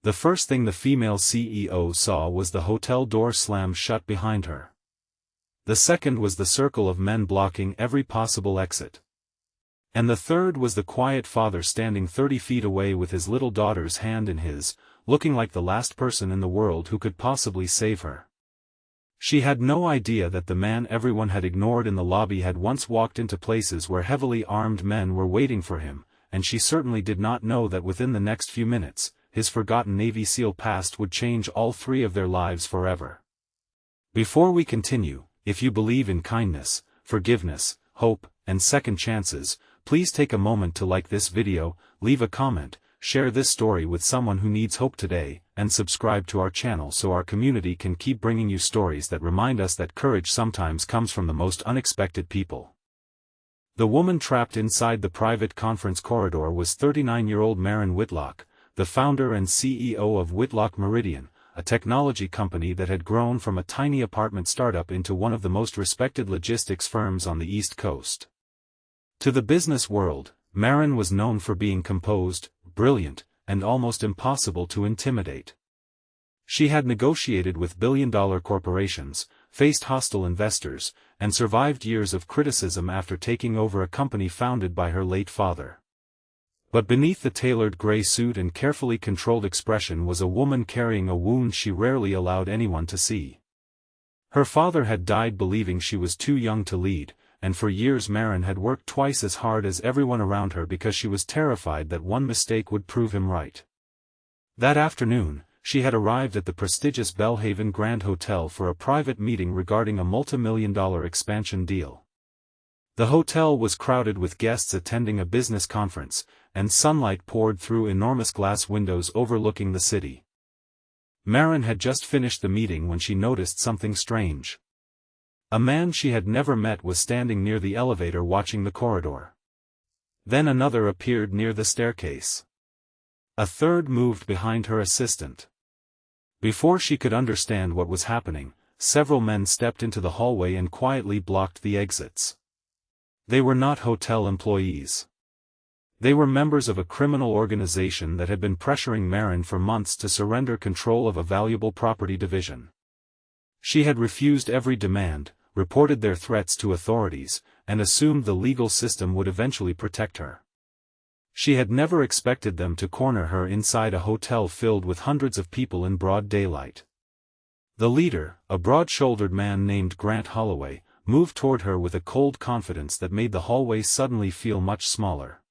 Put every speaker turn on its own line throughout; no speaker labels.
The first thing the female CEO saw was the hotel door slam shut behind her. The second was the circle of men blocking every possible exit. And the third was the quiet father standing 30 feet away with his little daughter's hand in his, looking like the last person in the world who could possibly save her. She had no idea that the man everyone had ignored in the lobby had once walked into places where heavily armed men were waiting for him, and she certainly did not know that within the next few minutes, his forgotten Navy SEAL past would change all three of their lives forever. Before we continue, if you believe in kindness, forgiveness, hope, and second chances, please take a moment to like this video, leave a comment, share this story with someone who needs hope today, and subscribe to our channel so our community can keep bringing you stories that remind us that courage sometimes comes from the most unexpected people. The woman trapped inside the private conference corridor was 39-year-old Maren Whitlock, the founder and CEO of Whitlock Meridian, a technology company that had grown from a tiny apartment startup into one of the most respected logistics firms on the East Coast. To the business world, Maren was known for being composed, brilliant, and almost impossible to intimidate. She had negotiated with billion-dollar corporations, faced hostile investors, and survived years of criticism after taking over a company founded by her late father. But beneath the tailored gray suit and carefully controlled expression was a woman carrying a wound she rarely allowed anyone to see. Her father had died believing she was too young to lead, and for years Maren had worked twice as hard as everyone around her because she was terrified that one mistake would prove him right. That afternoon, she had arrived at the prestigious Belhaven Grand Hotel for a private meeting regarding a multi-million-dollar expansion deal. The hotel was crowded with guests attending a business conference, and sunlight poured through enormous glass windows overlooking the city. Maren had just finished the meeting when she noticed something strange. A man she had never met was standing near the elevator watching the corridor. Then another appeared near the staircase. A third moved behind her assistant. Before she could understand what was happening, several men stepped into the hallway and quietly blocked the exits. They were not hotel employees. They were members of a criminal organization that had been pressuring Maren for months to surrender control of a valuable property division. She had refused every demand, reported their threats to authorities, and assumed the legal system would eventually protect her. She had never expected them to corner her inside a hotel filled with hundreds of people in broad daylight. The leader, a broad-shouldered man named Grant Holloway, moved toward her with a cold confidence that made the hallway suddenly feel much smaller.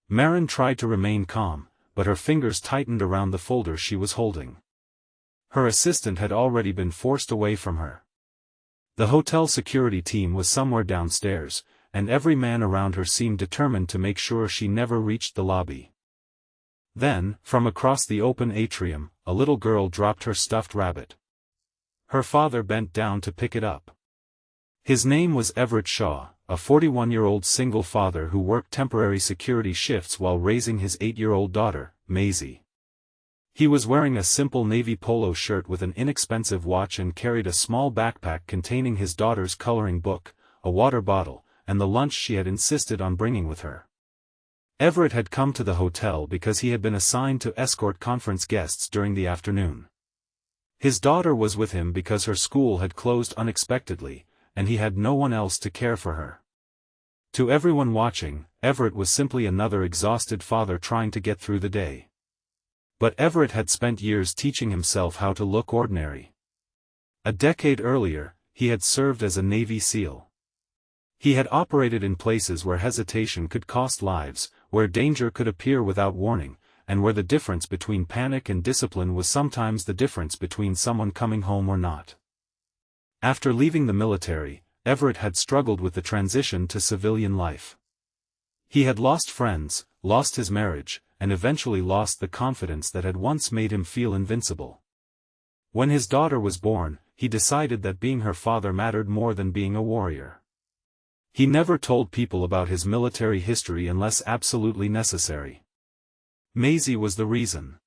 Maren tried to remain calm, but her fingers tightened around the folder she was holding. Her assistant had already been forced away from her. The hotel security team was somewhere downstairs, and every man around her seemed determined to make sure she never reached the lobby. Then, from across the open atrium, a little girl dropped her stuffed rabbit. Her father bent down to pick it up. His name was Everett Shaw, a 41-year-old single father who worked temporary security shifts while raising his 8-year-old daughter, Maisie. He was wearing a simple navy polo shirt with an inexpensive watch and carried a small backpack containing his daughter's coloring book, a water bottle, and the lunch she had insisted on bringing with her. Everett had come to the hotel because he had been assigned to escort conference guests during the afternoon. His daughter was with him because her school had closed unexpectedly, and he had no one else to care for her. To everyone watching, Everett was simply another exhausted father trying to get through the day. But Everett had spent years teaching himself how to look ordinary. A decade earlier, he had served as a Navy SEAL. He had operated in places where hesitation could cost lives, where danger could appear without warning, and where the difference between panic and discipline was sometimes the difference between someone coming home or not. After leaving the military, Everett had struggled with the transition to civilian life. He had lost friends, lost his marriage, and eventually lost the confidence that had once made him feel invincible. When his daughter was born, he decided that being her father mattered more than being a warrior. He never told people about his military history unless absolutely necessary. Maisie was the reason.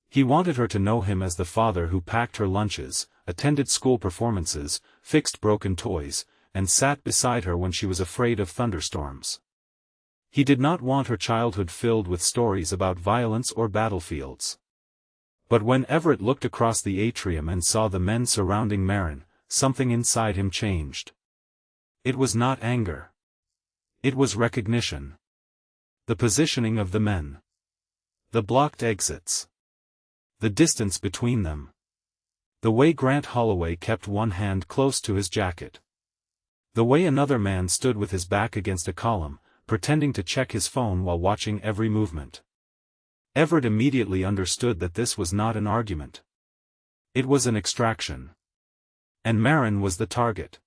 He wanted her to know him as the father who packed her lunches, attended school performances, fixed broken toys, and sat beside her when she was afraid of thunderstorms. He did not want her childhood filled with stories about violence or battlefields. But when Everett looked across the atrium and saw the men surrounding Marin, something inside him changed. It was not anger. It was recognition. The positioning of the men. The blocked exits. The distance between them. The way Grant Holloway kept one hand close to his jacket. The way another man stood with his back against a column, pretending to check his phone while watching every movement. Everett immediately understood that this was not an argument. It was an extraction. And Marin was the target.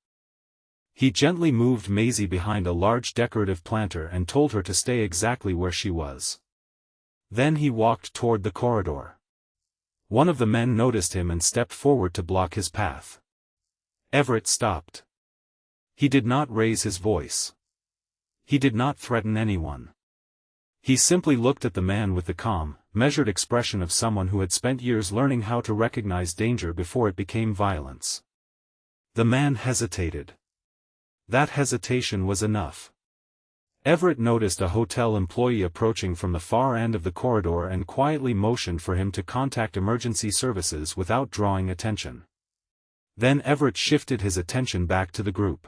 He gently moved Maisie behind a large decorative planter and told her to stay exactly where she was. Then he walked toward the corridor. One of the men noticed him and stepped forward to block his path. Everett stopped. He did not raise his voice. He did not threaten anyone. He simply looked at the man with the calm, measured expression of someone who had spent years learning how to recognize danger before it became violence. The man hesitated. That hesitation was enough. Everett noticed a hotel employee approaching from the far end of the corridor and quietly motioned for him to contact emergency services without drawing attention. Then Everett shifted his attention back to the group.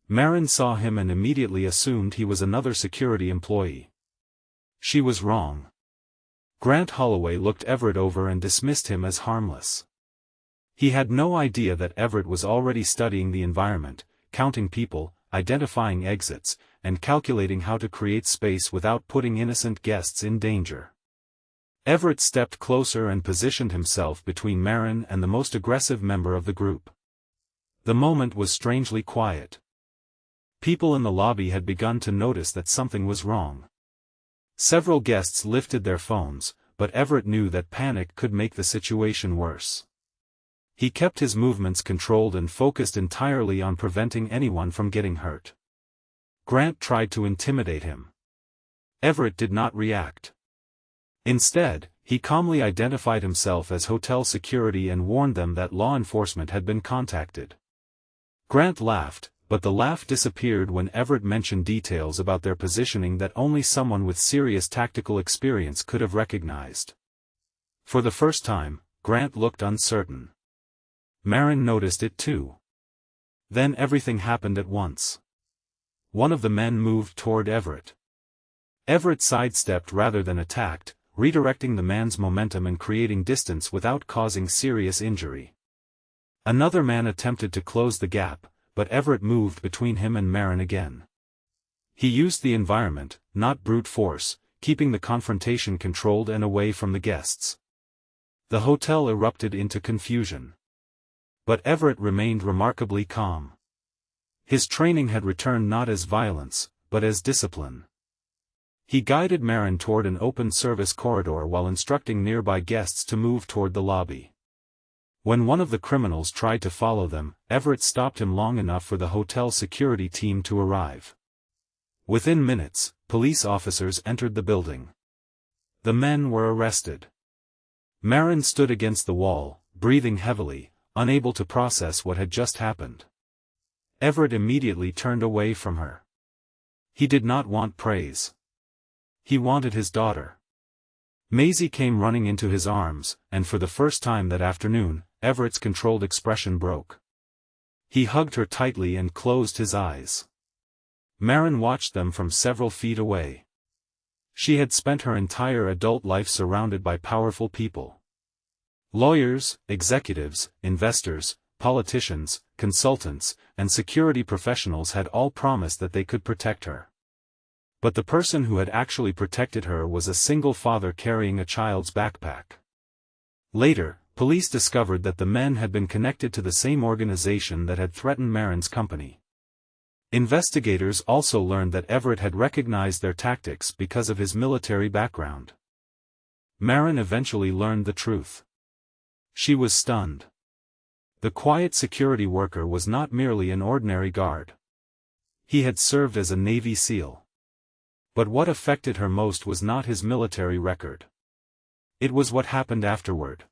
Marin saw him and immediately assumed he was another security employee. She was wrong. Grant Holloway looked Everett over and dismissed him as harmless. He had no idea that Everett was already studying the environment, counting people, identifying exits, and calculating how to create space without putting innocent guests in danger. Everett stepped closer and positioned himself between Marin and the most aggressive member of the group. The moment was strangely quiet. People in the lobby had begun to notice that something was wrong. Several guests lifted their phones, but Everett knew that panic could make the situation worse. He kept his movements controlled and focused entirely on preventing anyone from getting hurt. Grant tried to intimidate him. Everett did not react. Instead, he calmly identified himself as hotel security and warned them that law enforcement had been contacted. Grant laughed, but the laugh disappeared when Everett mentioned details about their positioning that only someone with serious tactical experience could have recognized. For the first time, Grant looked uncertain. Marin noticed it too. Then everything happened at once. One of the men moved toward Everett. Everett sidestepped rather than attacked, redirecting the man's momentum and creating distance without causing serious injury. Another man attempted to close the gap, but Everett moved between him and Marin again. He used the environment, not brute force, keeping the confrontation controlled and away from the guests. The hotel erupted into confusion. But Everett remained remarkably calm. His training had returned not as violence, but as discipline. He guided Marin toward an open service corridor while instructing nearby guests to move toward the lobby. When one of the criminals tried to follow them, Everett stopped him long enough for the hotel security team to arrive. Within minutes, police officers entered the building. The men were arrested. Marin stood against the wall, breathing heavily, unable to process what had just happened. Everett immediately turned away from her. He did not want praise. He wanted his daughter. Maisie came running into his arms, and for the first time that afternoon, Everett's controlled expression broke. He hugged her tightly and closed his eyes. Marin watched them from several feet away. She had spent her entire adult life surrounded by powerful people. Lawyers, executives, investors, politicians, consultants, and security professionals had all promised that they could protect her. But the person who had actually protected her was a single father carrying a child's backpack. Later, police discovered that the men had been connected to the same organization that had threatened Marin's company. Investigators also learned that Everett had recognized their tactics because of his military background. Marin eventually learned the truth. She was stunned. The quiet security worker was not merely an ordinary guard. He had served as a Navy SEAL. But what affected her most was not his military record. It was what happened afterward.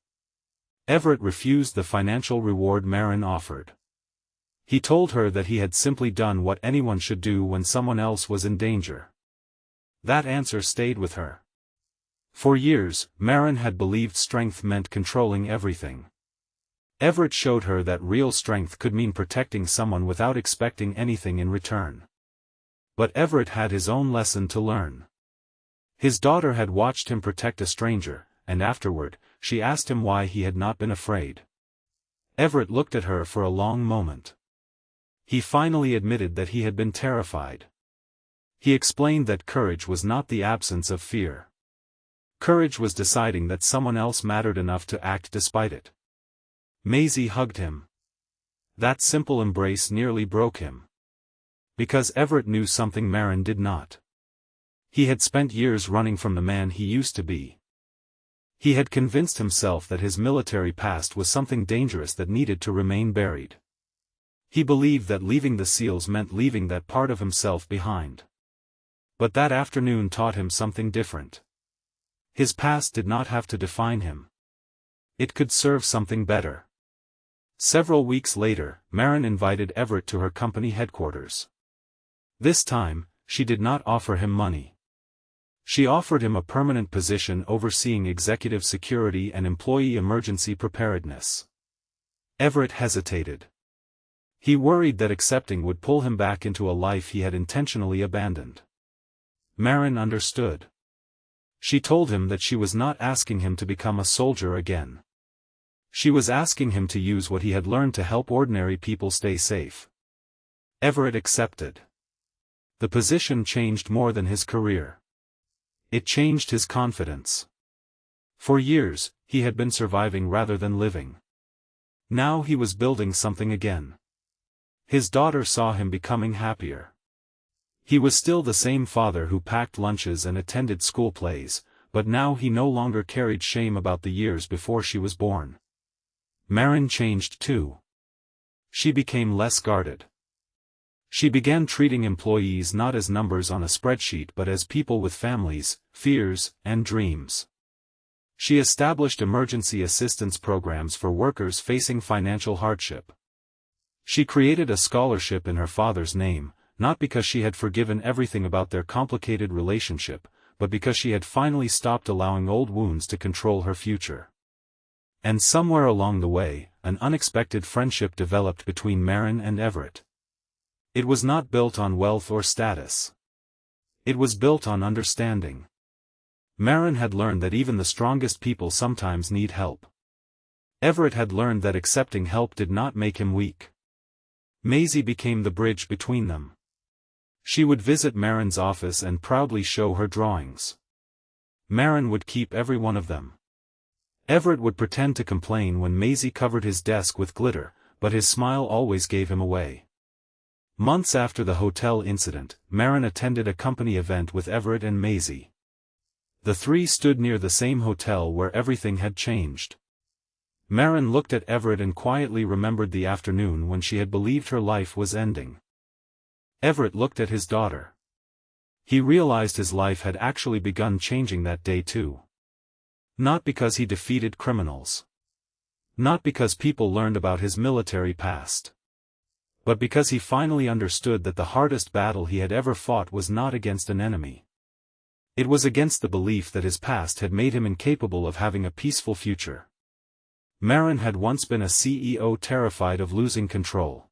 Everett refused the financial reward Marin offered. He told her that he had simply done what anyone should do when someone else was in danger. That answer stayed with her. For years, Maren had believed strength meant controlling everything. Everett showed her that real strength could mean protecting someone without expecting anything in return. But Everett had his own lesson to learn. His daughter had watched him protect a stranger, and afterward, she asked him why he had not been afraid. Everett looked at her for a long moment. He finally admitted that he had been terrified. He explained that courage was not the absence of fear. Courage was deciding that someone else mattered enough to act despite it. Maisie hugged him. That simple embrace nearly broke him. Because Everett knew something Maren did not. He had spent years running from the man he used to be. He had convinced himself that his military past was something dangerous that needed to remain buried. He believed that leaving the SEALs meant leaving that part of himself behind. But that afternoon taught him something different. His past did not have to define him. It could serve something better. Several weeks later, Maren invited Everett to her company headquarters. This time, she did not offer him money. She offered him a permanent position overseeing executive security and employee emergency preparedness. Everett hesitated. He worried that accepting would pull him back into a life he had intentionally abandoned. Maren understood. She told him that she was not asking him to become a soldier again. She was asking him to use what he had learned to help ordinary people stay safe. Everett accepted. The position changed more than his career. It changed his confidence. For years, he had been surviving rather than living. Now he was building something again. His daughter saw him becoming happier. He was still the same father who packed lunches and attended school plays, but now he no longer carried shame about the years before she was born. Maren changed too. She became less guarded. She began treating employees not as numbers on a spreadsheet but as people with families, fears, and dreams. She established emergency assistance programs for workers facing financial hardship. She created a scholarship in her father's name, not because she had forgiven everything about their complicated relationship, but because she had finally stopped allowing old wounds to control her future. And somewhere along the way, an unexpected friendship developed between Maren and Everett. It was not built on wealth or status. It was built on understanding. Maren had learned that even the strongest people sometimes need help. Everett had learned that accepting help did not make him weak. Maisie became the bridge between them. She would visit Maren's office and proudly show her drawings. Maren would keep every one of them. Everett would pretend to complain when Maisie covered his desk with glitter, but his smile always gave him away. Months after the hotel incident, Maren attended a company event with Everett and Maisie. The three stood near the same hotel where everything had changed. Maren looked at Everett and quietly remembered the afternoon when she had believed her life was ending. Everett looked at his daughter. He realized his life had actually begun changing that day too. Not because he defeated criminals. Not because people learned about his military past. But because he finally understood that the hardest battle he had ever fought was not against an enemy. It was against the belief that his past had made him incapable of having a peaceful future. Maren had once been a CEO terrified of losing control.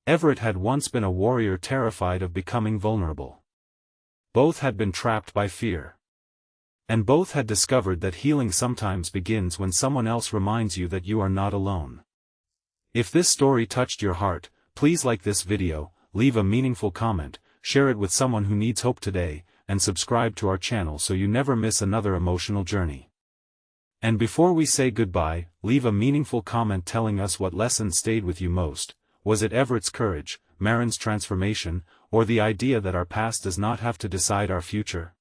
Everett had once been a warrior terrified of becoming vulnerable. Both had been trapped by fear. And both had discovered that healing sometimes begins when someone else reminds you that you are not alone. If this story touched your heart, please like this video, leave a meaningful comment, share it with someone who needs hope today, and subscribe to our channel so you never miss another emotional journey. And before we say goodbye, leave a meaningful comment telling us what lesson stayed with you most. Was it Everett's courage, Maren's transformation, or the idea that our past does not have to decide our future?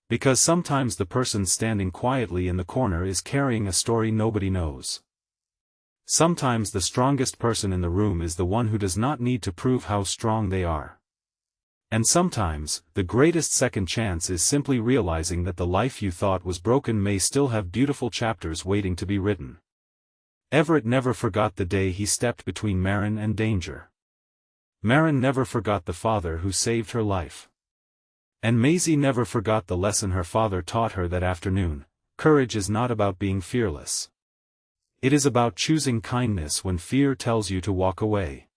Because sometimes the person standing quietly in the corner is carrying a story nobody knows. Sometimes the strongest person in the room is the one who does not need to prove how strong they are. And sometimes, the greatest second chance is simply realizing that the life you thought was broken may still have beautiful chapters waiting to be written. Everett never forgot the day he stepped between Maren and danger. Maren never forgot the father who saved her life. And Maisie never forgot the lesson her father taught her that afternoon: courage is not about being fearless. It is about choosing kindness when fear tells you to walk away.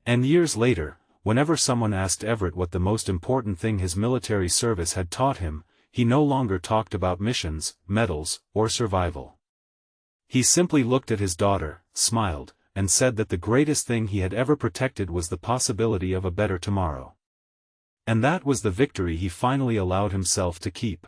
And years later, whenever someone asked Everett what the most important thing his military service had taught him, he no longer talked about missions, medals, or survival. He simply looked at his daughter, smiled, and said that the greatest thing he had ever protected was the possibility of a better tomorrow. And that was the victory he finally allowed himself to keep.